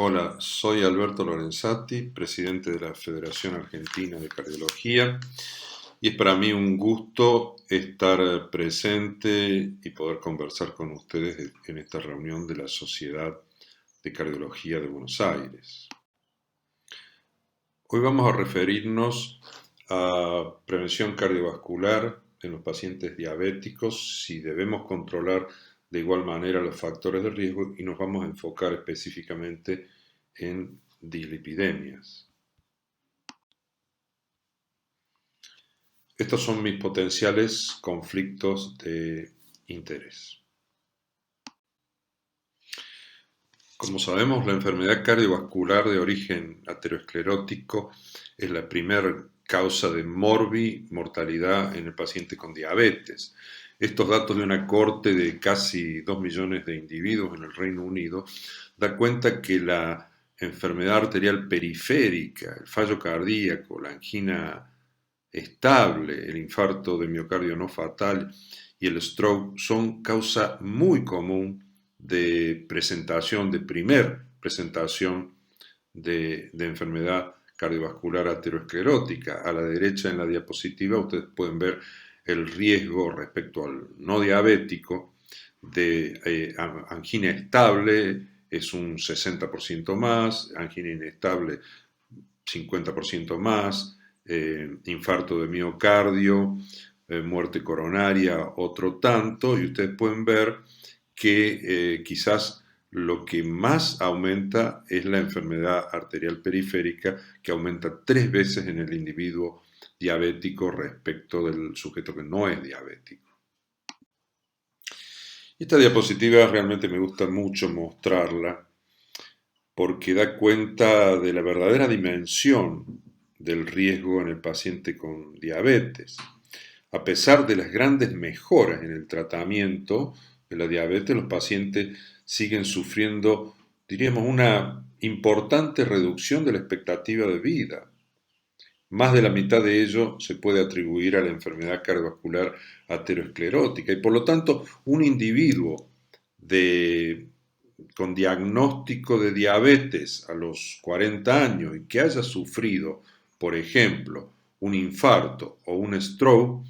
Hola, soy Alberto Lorenzati, presidente de la Federación Argentina de Cardiología, y es para mí un gusto estar presente y poder conversar con ustedes en esta reunión de la Sociedad de Cardiología de Buenos Aires. Hoy vamos a referirnos a prevención cardiovascular en los pacientes diabéticos, si debemos controlar de igual manera los factores de riesgo y nos vamos a enfocar específicamente en dislipidemias. Estos son mis potenciales conflictos de interés. Como sabemos, la enfermedad cardiovascular de origen aterosclerótico es la primera causa de mortalidad en el paciente con diabetes. Estos datos de una corte de casi 2 millones de individuos en el Reino Unido da cuenta que la enfermedad arterial periférica, el fallo cardíaco, la angina estable, el infarto de miocardio no fatal y el stroke son causa muy común de presentación, de primer presentación de enfermedad cardiovascular aterosclerótica. A la derecha en la diapositiva ustedes pueden ver el riesgo respecto al no diabético de angina estable es un 60% más, angina inestable 50% más, infarto de miocardio, muerte coronaria otro tanto, y ustedes pueden ver que quizás lo que más aumenta es la enfermedad arterial periférica, que aumenta 3 veces en el individuo diabético respecto del sujeto que no es diabético. Esta diapositiva realmente me gusta mucho mostrarla porque da cuenta de la verdadera dimensión del riesgo en el paciente con diabetes. A pesar de las grandes mejoras en el tratamiento de la diabetes, los pacientes siguen sufriendo, diríamos, una importante reducción de la expectativa de vida. Más de la mitad de ello se puede atribuir a la enfermedad cardiovascular aterosclerótica y por lo tanto un individuo con diagnóstico de diabetes a los 40 años y que haya sufrido, por ejemplo, un infarto o un stroke,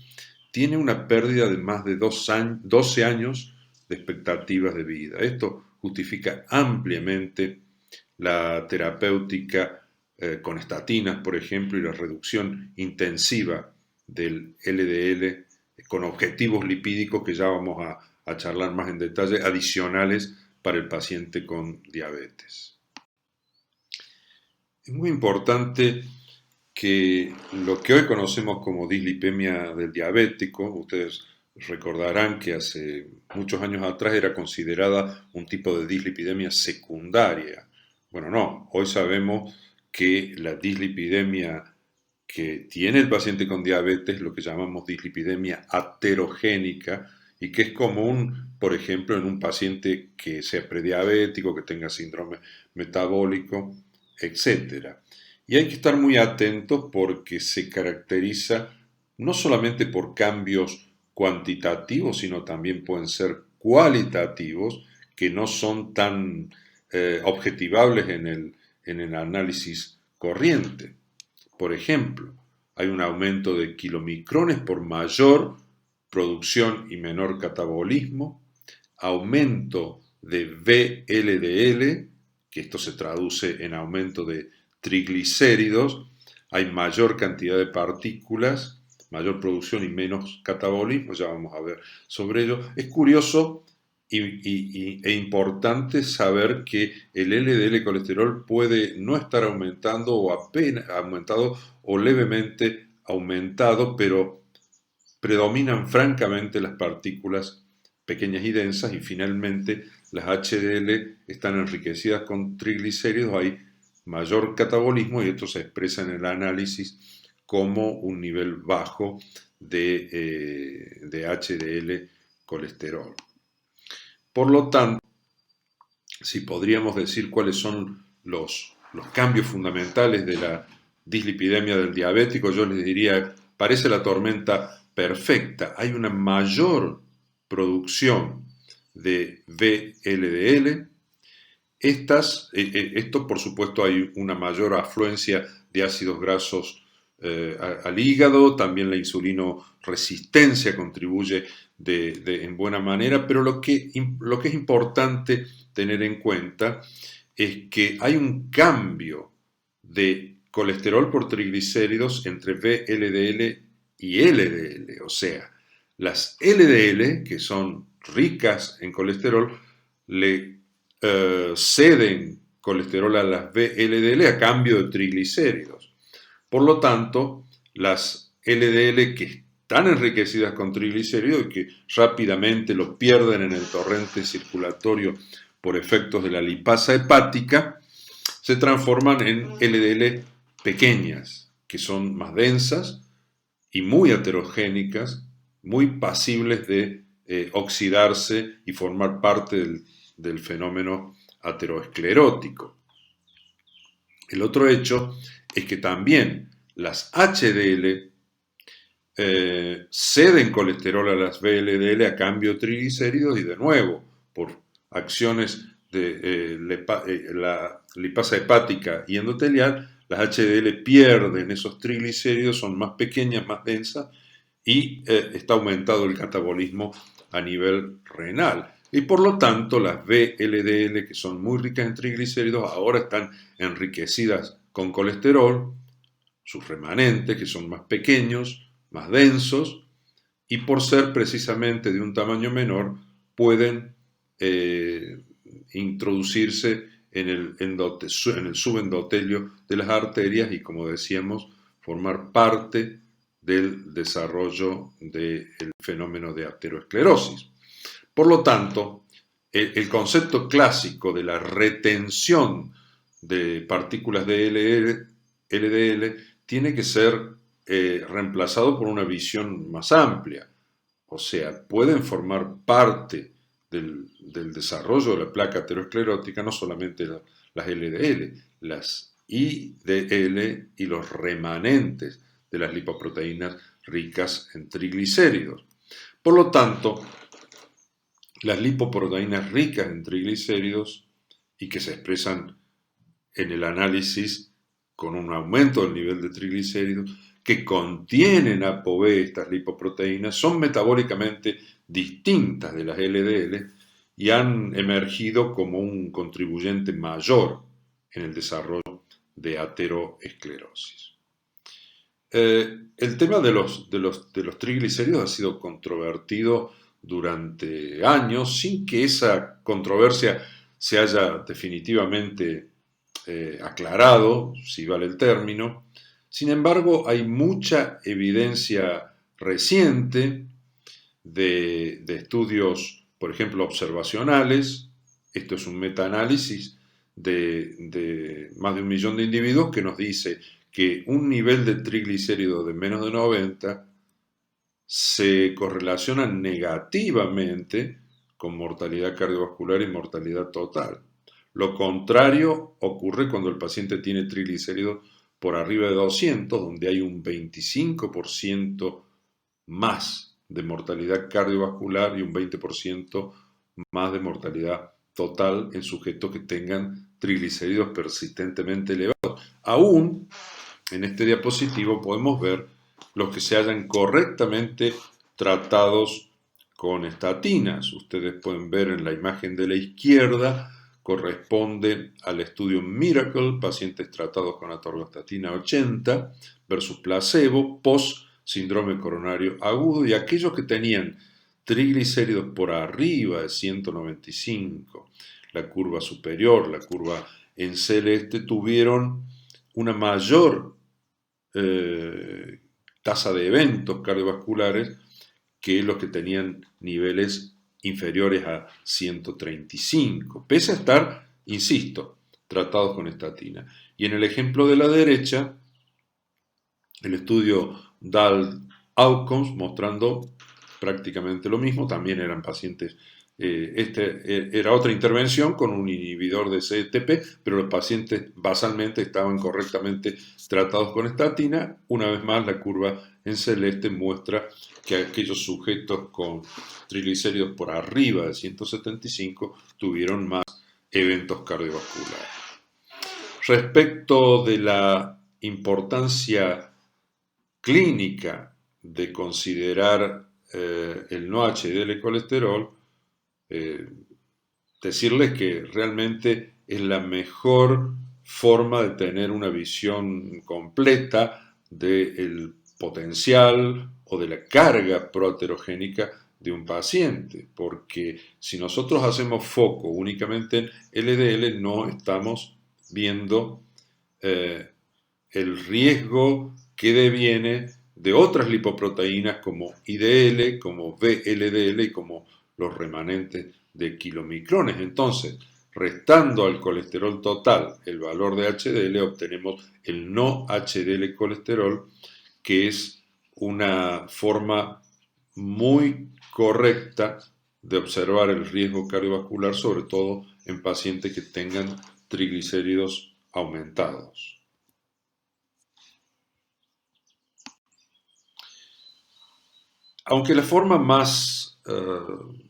tiene una pérdida de más de 12 años de expectativas de vida. Esto justifica ampliamente la terapéutica con estatinas, por ejemplo, y la reducción intensiva del LDL con objetivos lipídicos que ya vamos a charlar más en detalle, adicionales para el paciente con diabetes. Es muy importante que lo que hoy conocemos como dislipemia del diabético, ustedes recordarán que hace muchos años atrás era considerada un tipo de dislipidemia secundaria. Bueno, no, hoy sabemos que la dislipidemia que tiene el paciente con diabetes, lo que llamamos dislipidemia aterogénica, y que es común, por ejemplo, en un paciente que sea prediabético, que tenga síndrome metabólico, etcétera. Y hay que estar muy atentos porque se caracteriza no solamente por cambios cuantitativos, sino también pueden ser cualitativos que no son tan objetivables en el análisis corriente. Por ejemplo, hay un aumento de kilomicrones por mayor producción y menor catabolismo, aumento de VLDL, que esto se traduce en aumento de triglicéridos, hay mayor cantidad de partículas, mayor producción y menos catabolismo, ya vamos a ver sobre ello. Es curioso e importante saber que el LDL colesterol puede no estar aumentando o apenas aumentado o levemente aumentado, pero predominan francamente las partículas pequeñas y densas y finalmente las HDL están enriquecidas con triglicéridos, hay mayor catabolismo y esto se expresa en el análisis como un nivel bajo de HDL colesterol. Por lo tanto, si podríamos decir cuáles son los cambios fundamentales de la dislipidemia del diabético, yo les diría, parece la tormenta perfecta. Hay una mayor producción de VLDL, Esto, por supuesto, hay una mayor afluencia de ácidos grasos al hígado, también la insulino resistencia contribuye en buena manera, pero lo que es importante tener en cuenta es que hay un cambio de colesterol por triglicéridos entre VLDL y LDL, o sea, las LDL, que son ricas en colesterol, le ceden colesterol a las VLDL a cambio de triglicéridos. Por lo tanto, las LDL que están enriquecidas con triglicéridos y que rápidamente lo pierden en el torrente circulatorio por efectos de la lipasa hepática, se transforman en LDL pequeñas, que son más densas y muy heterogénicas, muy pasibles de oxidarse y formar parte del fenómeno aterosclerótico. El otro hecho es que también las HDL ceden colesterol a las VLDL a cambio de triglicéridos y de nuevo, por acciones de la lipasa hepática y endotelial, las HDL pierden esos triglicéridos, son más pequeñas, más densas y está aumentado el catabolismo a nivel renal. Y por lo tanto, las VLDL, que son muy ricas en triglicéridos, ahora están enriquecidas con colesterol, sus remanentes, que son más pequeños, más densos, y por ser precisamente de un tamaño menor, pueden introducirse en el subendotelio de las arterias y, como decíamos, formar parte del desarrollo del fenómeno de aterosclerosis. Por lo tanto, el concepto clásico de la retención de partículas de LDL tiene que ser reemplazado por una visión más amplia. O sea, pueden formar parte del desarrollo de la placa aterosclerótica no solamente las LDL, las IDL y los remanentes de las lipoproteínas ricas en triglicéridos. Por lo tanto, las lipoproteínas ricas en triglicéridos y que se expresan en el análisis con un aumento del nivel de triglicéridos, que contienen ApoB, estas lipoproteínas, son metabólicamente distintas de las LDL y han emergido como un contribuyente mayor en el desarrollo de aterosclerosis. El tema de los triglicéridos ha sido controvertido durante años sin que esa controversia se haya definitivamente aclarado, si vale el término. Sin embargo, hay mucha evidencia reciente de estudios, por ejemplo, observacionales. Esto es un metaanálisis de más de 1 millón de individuos que nos dice que un nivel de triglicéridos de menos de 90 se correlaciona negativamente con mortalidad cardiovascular y mortalidad total. Lo contrario ocurre cuando el paciente tiene triglicéridos por arriba de 200, donde hay un 25% más de mortalidad cardiovascular y un 20% más de mortalidad total en sujetos que tengan triglicéridos persistentemente elevados. Aún en este diapositivo podemos ver los que se hayan correctamente tratados con estatinas. Ustedes pueden ver en la imagen de la izquierda, corresponde al estudio Miracle, pacientes tratados con atorvastatina 80 versus placebo, post síndrome coronario agudo, y aquellos que tenían triglicéridos por arriba de 195, la curva superior, la curva en celeste, tuvieron una mayor tasa de eventos cardiovasculares que los que tenían niveles inferiores a 135, pese a estar, insisto, tratados con estatina. Y en el ejemplo de la derecha, el estudio DAL Outcomes mostrando prácticamente lo mismo, también eran pacientes, era otra intervención con un inhibidor de CETP, pero los pacientes basalmente estaban correctamente tratados con estatina. Una vez más, la curva en celeste muestra que aquellos sujetos con triglicéridos por arriba de 175 tuvieron más eventos cardiovasculares. Respecto de la importancia clínica de considerar el no HDL colesterol, decirles que realmente es la mejor forma de tener una visión completa del potencial o de la carga proaterogénica de un paciente, porque si nosotros hacemos foco únicamente en LDL, no estamos viendo el riesgo que deviene de otras lipoproteínas como IDL, como VLDL y como los remanentes de kilomicrones. Entonces, restando al colesterol total el valor de HDL, obtenemos el no HDL colesterol, que es una forma muy correcta de observar el riesgo cardiovascular, sobre todo en pacientes que tengan triglicéridos aumentados. Aunque la forma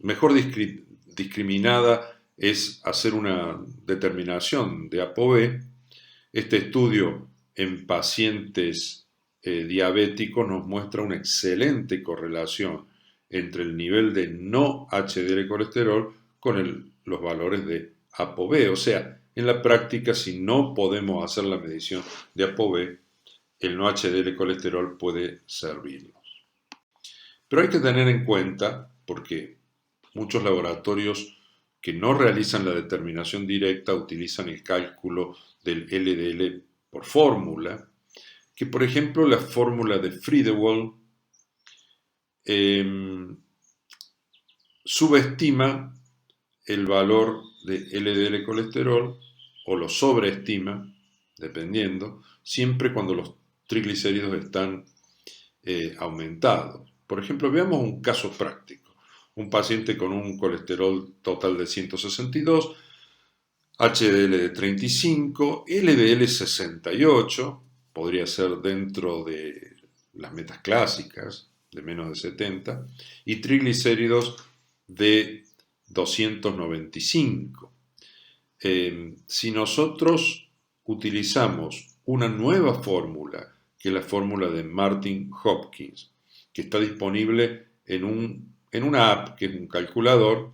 mejor discriminada es hacer una determinación de ApoB, este estudio en pacientes diabéticos nos muestra una excelente correlación entre el nivel de no HDL colesterol con los valores de ApoB. O sea, en la práctica, si no podemos hacer la medición de ApoB, el no HDL colesterol puede servirnos. Pero hay que tener en cuenta, porque muchos laboratorios que no realizan la determinación directa utilizan el cálculo del LDL por fórmula, que por ejemplo la fórmula de Friedewald subestima el valor de LDL colesterol o lo sobreestima, dependiendo, siempre cuando los triglicéridos están aumentados. Por ejemplo, veamos un caso práctico. Un paciente con un colesterol total de 162, HDL de 35, LDL 68, podría ser dentro de las metas clásicas, de menos de 70, y triglicéridos de 295. Si nosotros utilizamos una nueva fórmula, que es la fórmula de Martin Hopkins, que está disponible en una app, que es un calculador,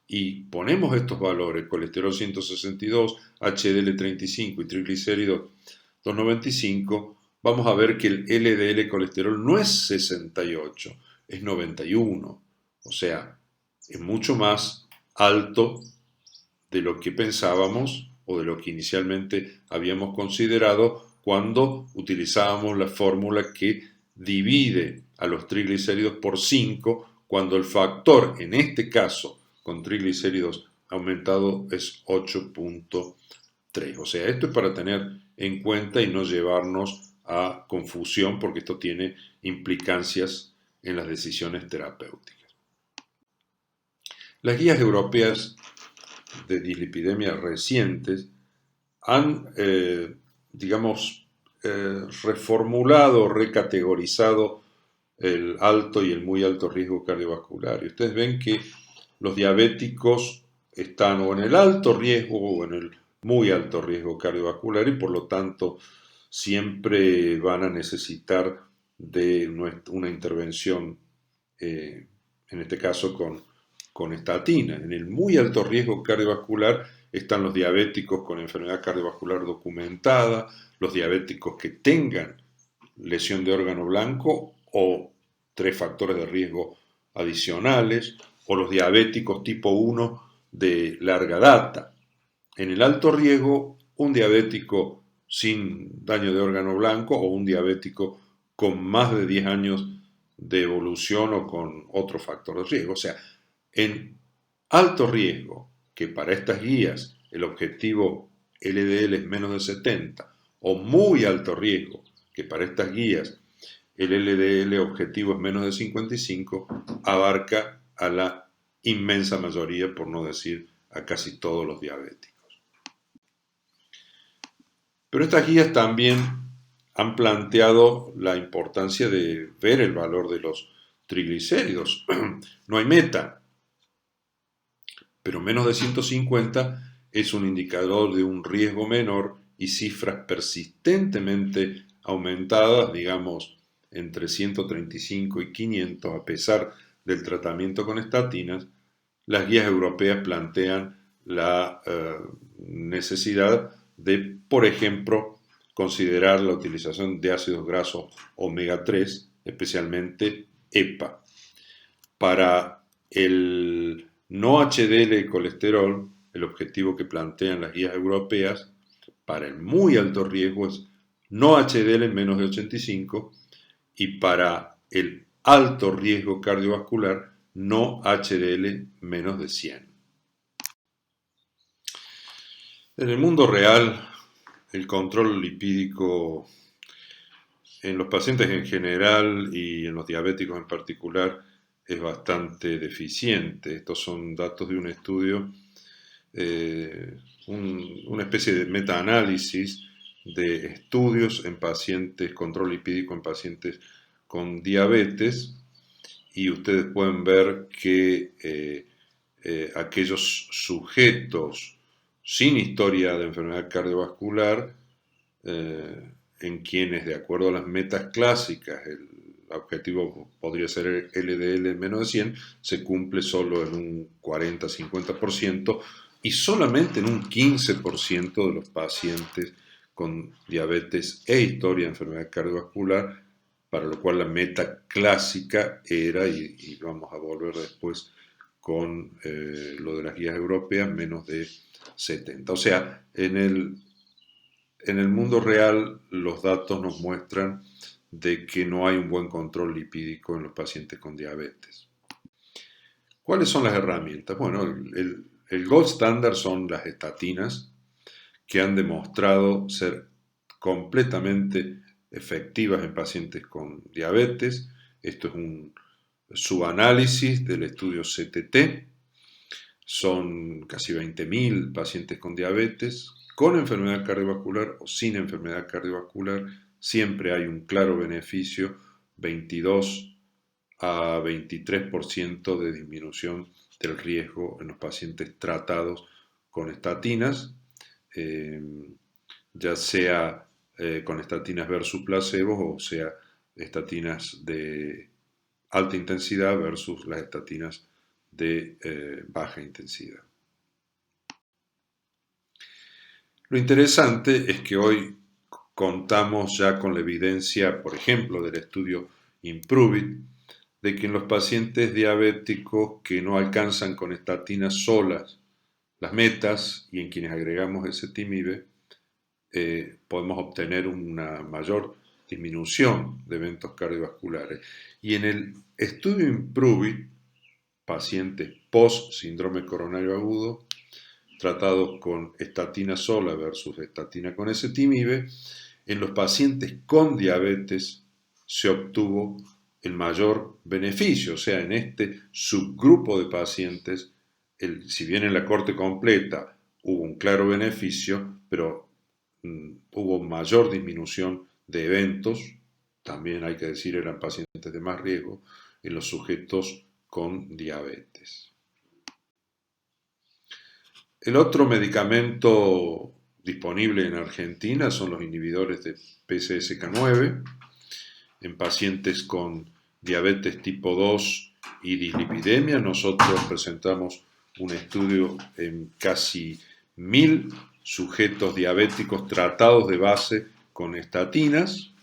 y ponemos estos valores, colesterol 162, HDL 35 y triglicéridos 295, vamos a ver que el LDL colesterol no es 68, es 91. O sea, es mucho más alto de lo que pensábamos o de lo que inicialmente habíamos considerado cuando utilizábamos la fórmula que divide a los triglicéridos por 5, cuando el factor, en este caso, con triglicéridos aumentado, es 8.3. O sea, esto es para tener en cuenta y no llevarnos a confusión, porque esto tiene implicancias en las decisiones terapéuticas. Las guías europeas de dislipidemia recientes han, reformulado, recategorizado el alto y el muy alto riesgo cardiovascular. Y ustedes ven que los diabéticos están o en el alto riesgo o en el muy alto riesgo cardiovascular, y por lo tanto siempre van a necesitar de una intervención, en este caso con estatina. En el muy alto riesgo cardiovascular están los diabéticos con enfermedad cardiovascular documentada, los diabéticos que tengan lesión de órgano blanco o 3 factores de riesgo adicionales, o los diabéticos tipo 1 de larga data. En el alto riesgo, un diabético sin daño de órgano blanco o un diabético con más de 10 años de evolución o con otro factor de riesgo. O sea, en alto riesgo, que para estas guías el objetivo LDL es menos de 70, o muy alto riesgo, que para estas guías el LDL objetivo es menos de 55, abarca a la inmensa mayoría, por no decir a casi todos los diabéticos. Pero estas guías también han planteado la importancia de ver el valor de los triglicéridos. No hay meta, pero menos de 150 es un indicador de un riesgo menor y cifras persistentemente aumentadas, digamos, entre 135 y 500, a pesar del tratamiento con estatinas, las guías europeas plantean la necesidad de, por ejemplo, considerar la utilización de ácidos grasos omega 3, especialmente EPA. Para el no HDL colesterol, el objetivo que plantean las guías europeas para el muy alto riesgo es no HDL menos de 85 y para el alto riesgo cardiovascular no HDL menos de 100. En el mundo real, el control lipídico en los pacientes en general y en los diabéticos en particular es bastante deficiente. Estos son datos de un estudio, una especie de metaanálisis de estudios en pacientes, control lipídico en pacientes con diabetes, y ustedes pueden ver que aquellos sujetos sin historia de enfermedad cardiovascular, en quienes, de acuerdo a las metas clásicas, el objetivo podría ser el LDL menos de 100, se cumple solo en un 40-50% y solamente en un 15% de los pacientes con diabetes e historia de enfermedad cardiovascular, para lo cual la meta clásica era, y vamos a volver después con lo de las guías europeas, menos de 70. O sea, en el mundo real los datos nos muestran de que no hay un buen control lipídico en los pacientes con diabetes. ¿Cuáles son las herramientas? Bueno, el gold standard son las estatinas, que han demostrado ser completamente efectivas en pacientes con diabetes. Esto es un subanálisis del estudio CTT. Son casi 20.000 pacientes con diabetes, con enfermedad cardiovascular o sin enfermedad cardiovascular. Siempre hay un claro beneficio, 22 a 23% de disminución del riesgo en los pacientes tratados con estatinas, ya sea con estatinas versus placebos, o sea, estatinas de alta intensidad versus las estatinas de baja intensidad. Lo interesante es que hoy contamos ya con la evidencia, por ejemplo, del estudio IMPROVE-IT, de que en los pacientes diabéticos que no alcanzan con estatinas solas las metas y en quienes agregamos ezetimibe, podemos obtener una mayor disminución de eventos cardiovasculares. Y en el estudio IMPROVE-IT, pacientes post-síndrome coronario agudo, tratados con estatina sola versus estatina con ezetimibe, en los pacientes con diabetes se obtuvo el mayor beneficio. O sea, en este subgrupo de pacientes, si bien en la corte completa hubo un claro beneficio, pero hubo mayor disminución de eventos, también hay que decir eran pacientes de más riesgo, en los sujetos con diabetes. El otro medicamento disponible en Argentina son los inhibidores de PCSK9 en pacientes con diabetes tipo 2 y dislipidemia. Nosotros presentamos un estudio en casi 1.000 sujetos diabéticos tratados de base con estatinas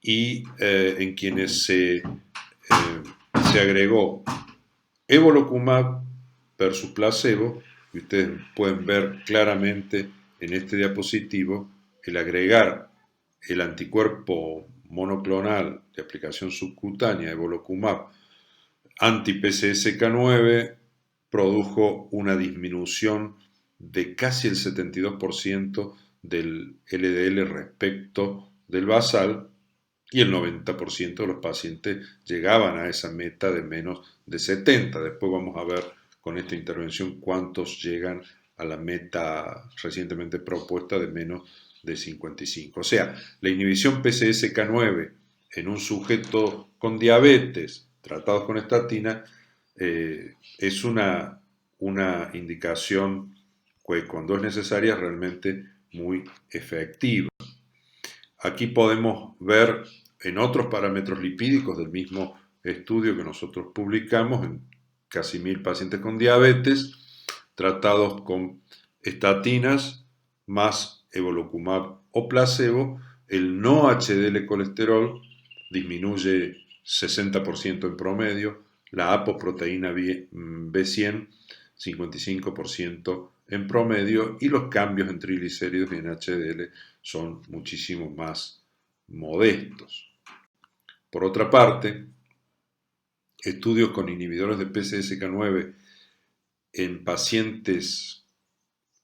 y en quienes se agregó evolocumab versus placebo, y ustedes pueden ver claramente en este diapositivo el agregar el anticuerpo monoclonal de aplicación subcutánea evolocumab anti-PCSK9 produjo una disminución de casi el 72% del LDL respecto del basal, y el 90% de los pacientes llegaban a esa meta de menos de 70. Después vamos a ver con esta intervención cuántos llegan a la meta recientemente propuesta de menos de 55. O sea, la inhibición PCSK9 en un sujeto con diabetes tratados con estatina es una indicación que cuando es necesaria es realmente muy efectiva. Aquí podemos ver en otros parámetros lipídicos del mismo estudio que nosotros publicamos en casi 1000 pacientes con diabetes, tratados con estatinas más evolocumab o placebo, el no HDL colesterol disminuye 60% en promedio, la apoproteína B100 55% en promedio y los cambios en triglicéridos y en HDL son muchísimo más modestos. Por otra parte, estudios con inhibidores de PCSK9 en pacientes,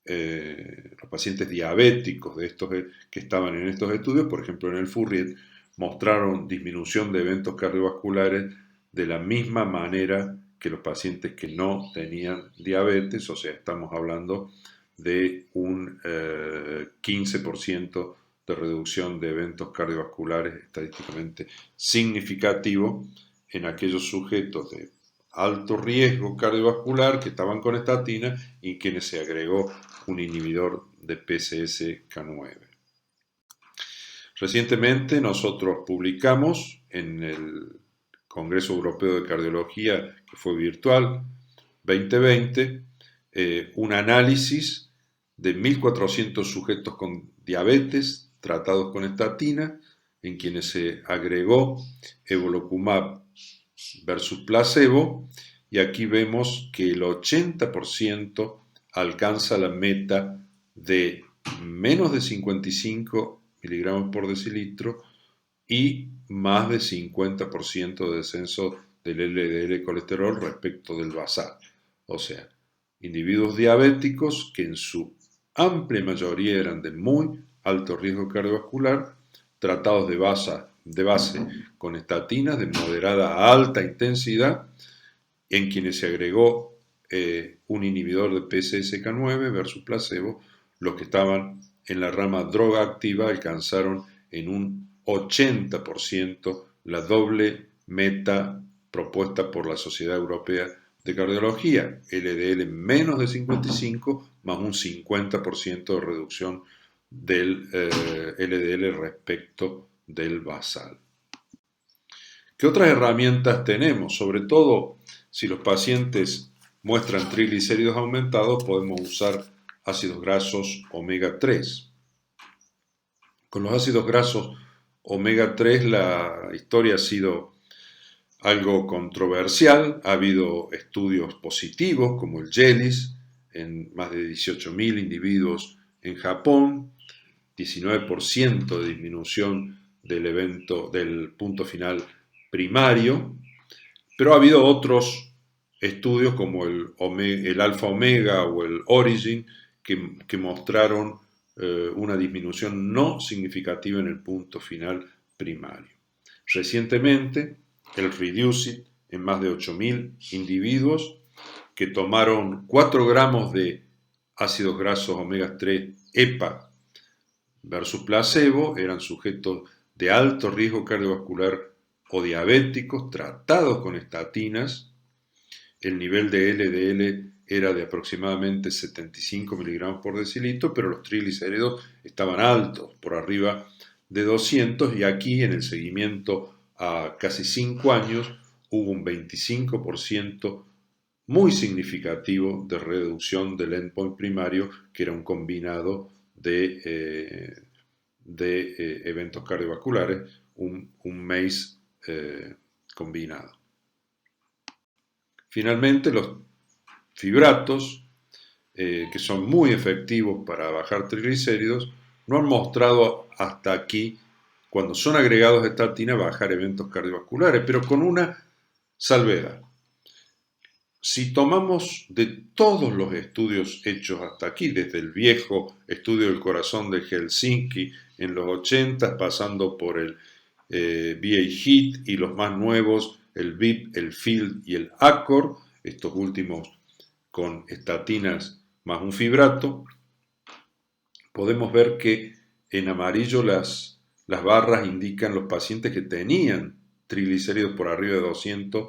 los pacientes diabéticos de estos que estaban en estos estudios, por ejemplo en el Fourier, mostraron disminución de eventos cardiovasculares de la misma manera que los pacientes que no tenían diabetes, o sea, estamos hablando de un 15% de reducción de eventos cardiovasculares estadísticamente significativo en aquellos sujetos de alto riesgo cardiovascular que estaban con estatina y quienes se agregó un inhibidor de PCSK9. Recientemente nosotros publicamos en el Congreso Europeo de Cardiología, que fue virtual, 2020, un análisis de 1400 sujetos con diabetes tratados con estatina, en quienes se agregó evolocumab versus placebo, y aquí vemos que el 80% alcanza la meta de menos de 55 miligramos por decilitro y más de 50% de descenso del LDL colesterol respecto del basal. O sea, individuos diabéticos que en su amplia mayoría eran de muy alto riesgo cardiovascular, tratados de base con estatinas de moderada a alta intensidad, en quienes se agregó un inhibidor de PCSK9 versus placebo. Los que estaban en la rama droga activa alcanzaron en un 80% la doble meta propuesta por la Sociedad Europea de Cardiología, LDL menos de 55 más un 50% de reducción del LDL respecto del basal. ¿Qué otras herramientas tenemos? Sobre todo, si los pacientes muestran triglicéridos aumentados, podemos usar ácidos grasos omega 3. Con los ácidos grasos omega 3 la historia ha sido algo controversial. Ha habido estudios positivos, como el JELIS, en más de 18.000 individuos en Japón, 19% de disminución del punto final primario, pero ha habido otros estudios como el alfa omega o el origin que mostraron una disminución no significativa en el punto final primario. Recientemente, el REDUCE-IT en más de 8.000 individuos que tomaron 4 gramos de ácidos grasos omega 3 EPA versus placebo, eran sujetos de alto riesgo cardiovascular o diabéticos tratados con estatinas. El nivel de LDL era de aproximadamente 75 miligramos por decilitro, pero los triglicéridos estaban altos, por arriba de 200, y aquí en el seguimiento a casi 5 años hubo un 25% muy significativo de reducción del endpoint primario, que era un combinado de eventos cardiovasculares, un MACE combinado. Finalmente, los fibratos, que son muy efectivos para bajar triglicéridos, no han mostrado hasta aquí, cuando son agregados a estatina, bajar eventos cardiovasculares, pero con una salvedad. Si tomamos de todos los estudios hechos hasta aquí, desde el viejo estudio del corazón de Helsinki en los 80, pasando por el VA-HEAT y los más nuevos, el VIP, el FIELD y el ACCORD, estos últimos con estatinas más un fibrato, podemos ver que en amarillo las barras indican los pacientes que tenían triglicéridos por arriba de 200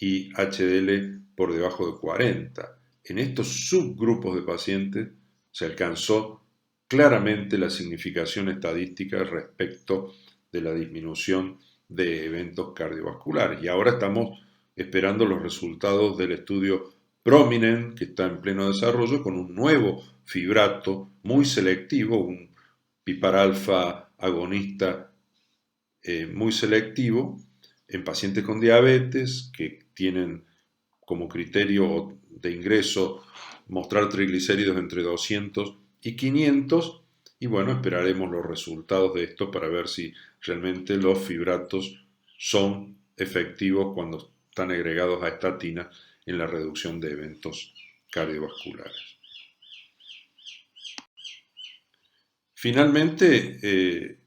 y HDL por debajo de 40. En estos subgrupos de pacientes se alcanzó claramente la significación estadística respecto de la disminución de eventos cardiovasculares. Y ahora estamos esperando los resultados del estudio Prominent, que está en pleno desarrollo, con un nuevo fibrato muy selectivo, un piparalfa agonista muy selectivo en pacientes con diabetes que tienen como criterio de ingreso mostrar triglicéridos entre 200 y 500, y bueno, esperaremos los resultados de esto para ver si realmente los fibratos son efectivos cuando están agregados a estatina en la reducción de eventos cardiovasculares. Finalmente,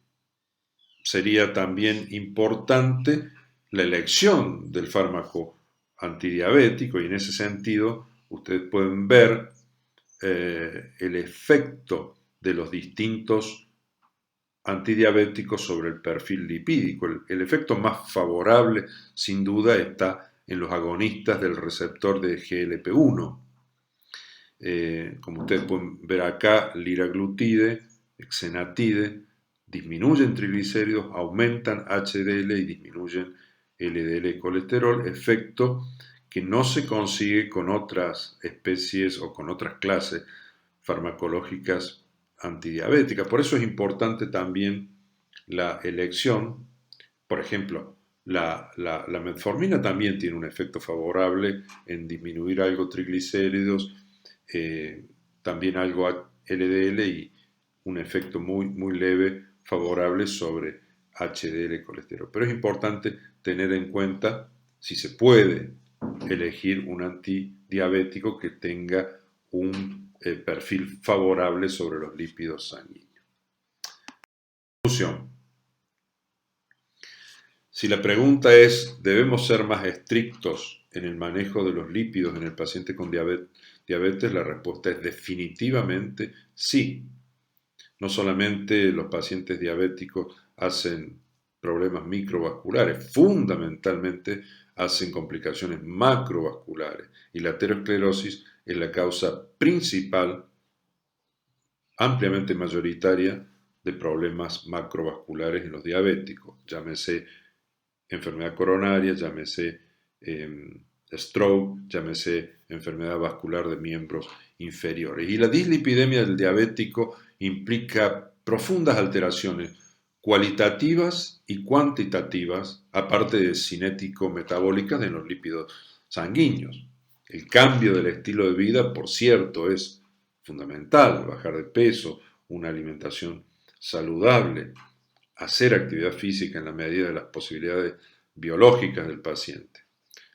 sería también importante la elección del fármaco antidiabético, y en ese sentido ustedes pueden ver el efecto de los distintos antidiabéticos sobre el perfil lipídico. El efecto más favorable, sin duda, está en los agonistas del receptor de GLP-1. Como ustedes pueden ver acá, liraglutide, exenatide, disminuyen triglicéridos, aumentan HDL y disminuyen LDL colesterol, efecto que no se consigue con otras especies o con otras clases farmacológicas antidiabéticas. Por eso es importante también la elección. Por ejemplo, la metformina también tiene un efecto favorable en disminuir algo triglicéridos, eh, también algo LDL y un efecto muy, muy leve favorable sobre HDL colesterol. Pero es importante tener en cuenta si se puede elegir un antidiabético que tenga un perfil favorable sobre los lípidos sanguíneos. Conclusión. Si la pregunta es, ¿debemos ser más estrictos en el manejo de los lípidos en el paciente con diabetes? La respuesta es definitivamente sí. No solamente los pacientes diabéticos hacen problemas microvasculares, fundamentalmente hacen complicaciones macrovasculares, y la aterosclerosis es la causa principal, ampliamente mayoritaria, de problemas macrovasculares en los diabéticos, llámese enfermedad coronaria, llámese stroke, llámese enfermedad vascular de miembros inferiores. Y la dislipidemia del diabético implica profundas alteraciones cualitativas y cuantitativas, aparte de cinético-metabólicas en los lípidos sanguíneos. El cambio del estilo de vida, por cierto, es fundamental: bajar de peso, una alimentación saludable, hacer actividad física en la medida de las posibilidades biológicas del paciente.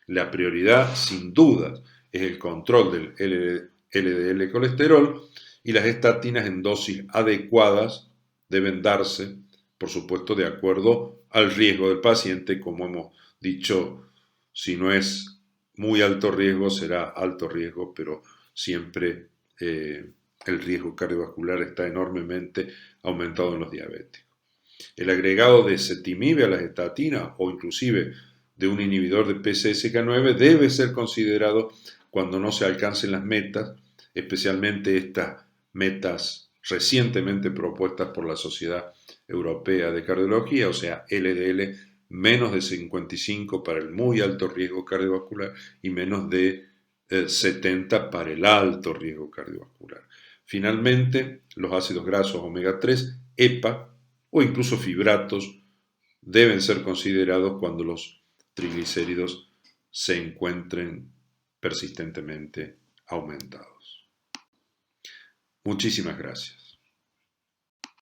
La prioridad, sin duda, es el control del LDL colesterol, y las estatinas en dosis adecuadas deben darse, por supuesto, de acuerdo al riesgo del paciente. Como hemos dicho, si no es muy alto riesgo, será alto riesgo, pero siempre el riesgo cardiovascular está enormemente aumentado en los diabéticos. El agregado de ezetimibe a las estatinas o inclusive de un inhibidor de PCSK9 debe ser considerado cuando no se alcancen las metas, especialmente estas metas recientemente propuestas por la Sociedad Europea de Cardiología, o sea, LDL menos de 55 para el muy alto riesgo cardiovascular y menos de 70 para el alto riesgo cardiovascular. Finalmente, los ácidos grasos omega 3, EPA, o incluso fibratos deben ser considerados cuando los triglicéridos se encuentren persistentemente aumentados. Muchísimas gracias.